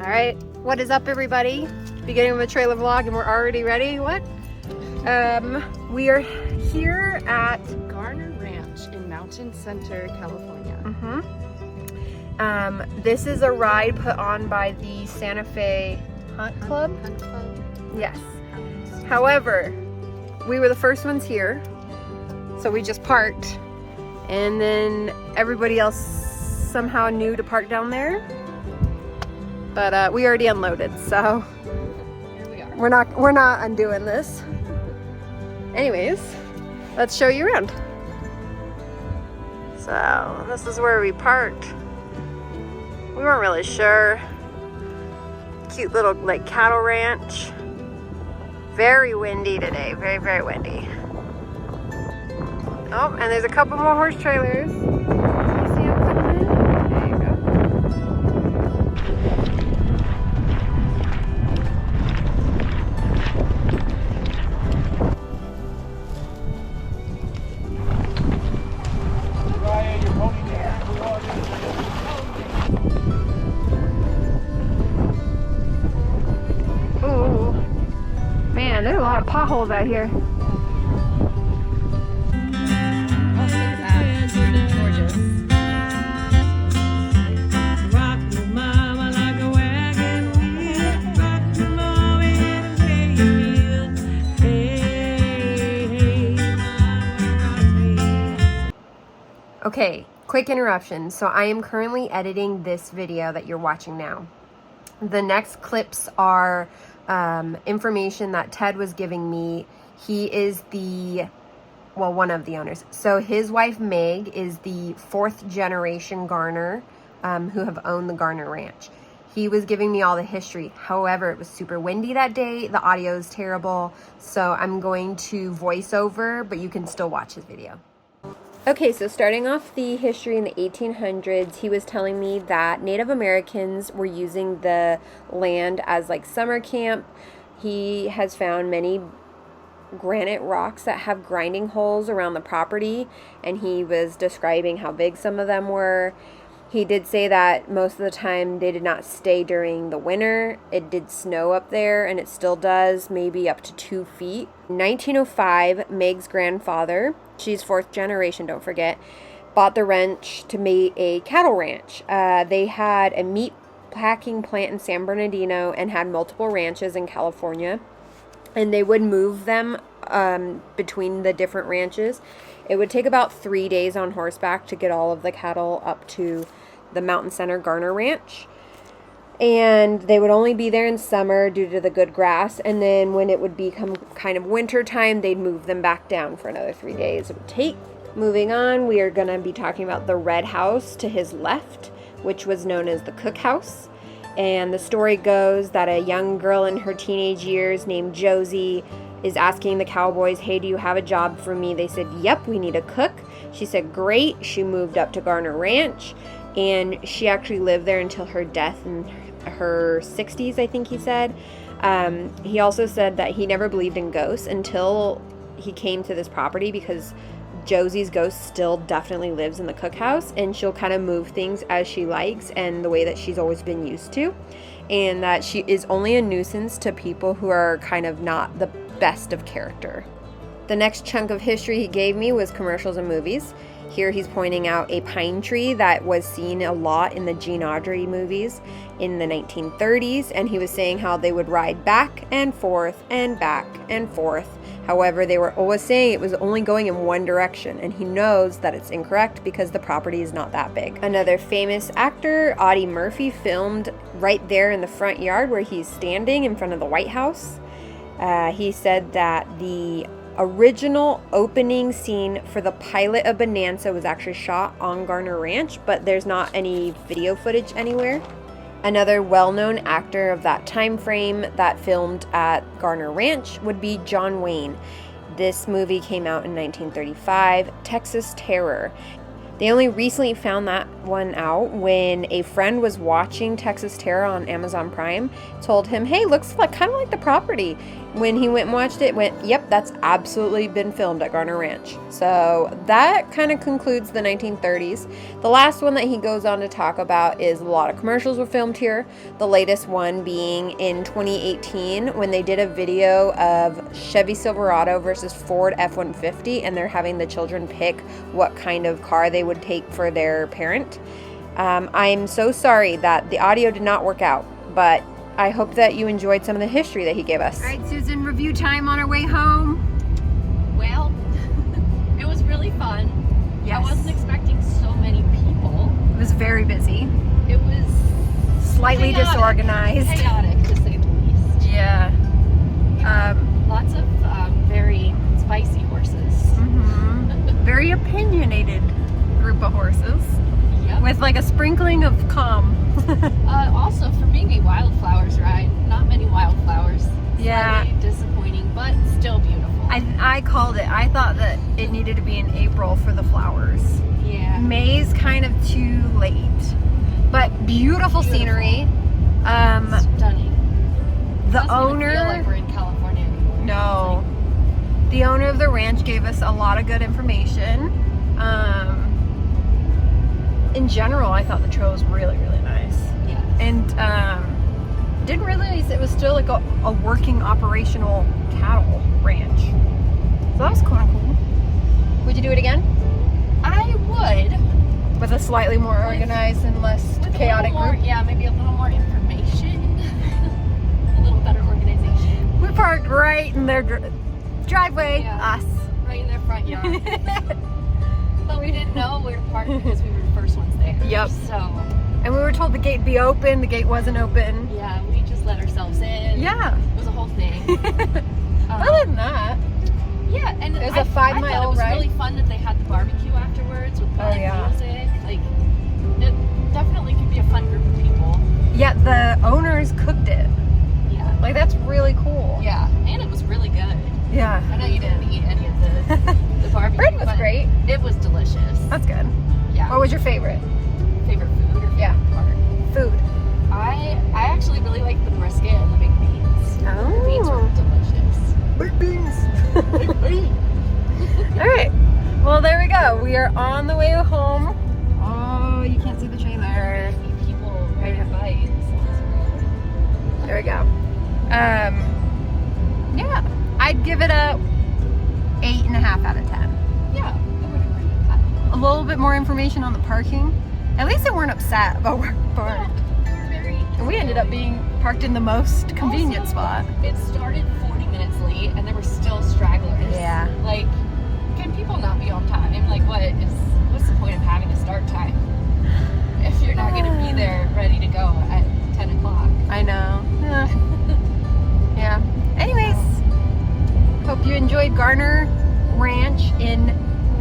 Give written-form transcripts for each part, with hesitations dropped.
Alright, what is up everybody? Beginning of a trailer vlog and we're already ready. What? We are here at Garner Ranch in Mountain Center, California. This is a ride put on by the Santa Fe Hunt Club. Yes. However, we were the first ones here, so we just parked, and then everybody else somehow knew to park down there. But we already unloaded, so Here we are. we're not undoing this. Anyways, let's show you around. So this is where we parked. We weren't really sure. Cute little like cattle ranch. Very windy today, very, very windy. Oh, and there's a couple more horse trailers. You see them coming in? There you go. Ooh, man, there's a lot of potholes out here. Gorgeous. Okay, quick interruption. So I am currently editing this video that you're watching now. The next clips are information that Ted was giving me. He is one of the owners. So his wife Meg is the 4th generation Garner who have owned the Garner Ranch. He was giving me all the history. However, it was super windy that day. The audio is terrible. So I'm going to voice over, but you can still watch his video. Okay, so starting off the history in the 1800s, he was telling me that Native Americans were using the land as like summer camp. He has found many granite rocks that have grinding holes around the property, and he was describing how big some of them were. He did say that most of the time they did not stay during the winter. It did snow up there, and it still does, maybe up to 2 feet. In 1905, Meg's grandfather, she's 4th generation, don't forget, bought the ranch to make a cattle ranch. They had a meat packing plant in San Bernardino and had multiple ranches in California, and they would move them between the different ranches. It would take about 3 days on horseback to get all of the cattle up to the Mountain Center Garner Ranch. And they would only be there in summer due to the good grass. And then when it would become kind of winter time, they'd move them back down for another 3 days. It would take. Moving on, we are going to be talking about the red house to his left, which was known as the cook house. And the story goes that a young girl in her teenage years named Josie is asking the cowboys, hey, do you have a job for me? They said, yep, we need a cook. She said, great. She moved up to Garner Ranch, and she actually lived there until her death in her 60s, I think he said. He also said that he never believed in ghosts until he came to this property, because Josie's ghost still definitely lives in the cookhouse, and she'll kind of move things as she likes and the way that she's always been used to, and that she is only a nuisance to people who are kind of not the best of character. The next chunk of history he gave me was commercials and movies. Here he's pointing out a pine tree that was seen a lot in the Gene Autry movies in the 1930s, and he was saying how they would ride back and forth and back and forth. However, they were always saying it was only going in one direction, and he knows that it's incorrect because the property is not that big. Another famous actor, Audie Murphy, filmed right there in the front yard where he's standing in front of the White House. He said that the original opening scene for the pilot of Bonanza was actually shot on Garner Ranch, but there's not any video footage anywhere. Another well-known actor of that time frame that filmed at Garner Ranch would be John Wayne. This movie came out in 1935, Texas Terror. They only recently found that one out when a friend was watching Texas Terror on Amazon Prime, told him, hey, looks like kind of like the property. When he went and watched it, went, yep, that's absolutely been filmed at Garner Ranch. So that kind of concludes the 1930s. The last one that he goes on to talk about is a lot of commercials were filmed here. The latest one being in 2018 when they did a video of Chevy Silverado versus Ford F-150, and they're having the children pick what kind of car they would take for their parent. I'm so sorry that the audio did not work out, but I hope that you enjoyed some of the history that he gave us. All right, Susan, review time on our way home. Well, it was really fun. Yes. I wasn't expecting so many people. It was very busy. It was Slightly disorganized. Chaotic, to say the least. Yeah. Lots of very spicy horses. Very opinionated group of horses. Yep. With like a sprinkling of calm. Also, for being a wildflowers ride, not many wildflowers. Yeah. Slightly disappointing, but still beautiful. I called it. I thought that it needed to be in April for the flowers. Yeah. May's kind of too late. But beautiful scenery. Stunning. The Doesn't owner. even feel like we're in California anymore. No. The owner of the ranch gave us a lot of good information. In general, I thought the trail was really, really nice. Yeah. And didn't realize it was still like a working operational cattle ranch. So that was kind of cool. Would you do it again? I would. With a slightly more organized and less With chaotic a little more, group? yeah, maybe a little more information. A little better organization. We parked right in their driveway. Yeah. Us. Right in their front yard. But we didn't know where to park because we were the first ones there. Yep. So, And we were told the gate would be open. The gate wasn't open. yeah, we just let ourselves in. Yeah. It was a whole thing. Other than that, Yeah, and It was a 5 I thought mile it was ride. really fun that they had the barbecue afterwards with live yeah. music. Like, it definitely could be a fun group of people. yeah, the owners cooked it. Yeah. Like, that's really cool. Yeah, and it was really good. Yeah. I know you didn't eat any of the barbecue. Bread was but great. It was delicious. That's good. Yeah. What was your favorite? Favorite food or favorite Yeah. part? Food. I actually really liked the brisket and the baked beans. The beans were delicious. Baked beans. All right. Well, there we go. We are on the way home. Oh, you can't see the trailer. People riding bikes. There we go. Yeah, I'd give it a 8.5 out of 10. Yeah, I would agree with that. A little bit more information on the parking. At least they weren't upset about where we parked. They were very. And we ended up being parked in the most convenient Also, spot. It started 40 minutes late, and there were still stragglers. Yeah. Like, can people not be on time? Like, what's the point of having a start time if you're not going to be there ready to go at 10 o'clock? I know. Yeah. Anyways, hope you enjoyed Garner Ranch in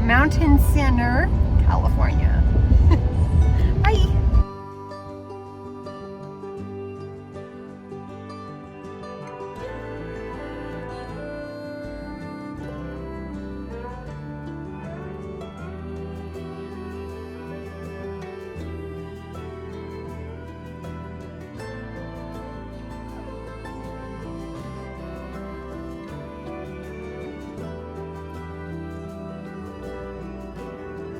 Mountain Center, California.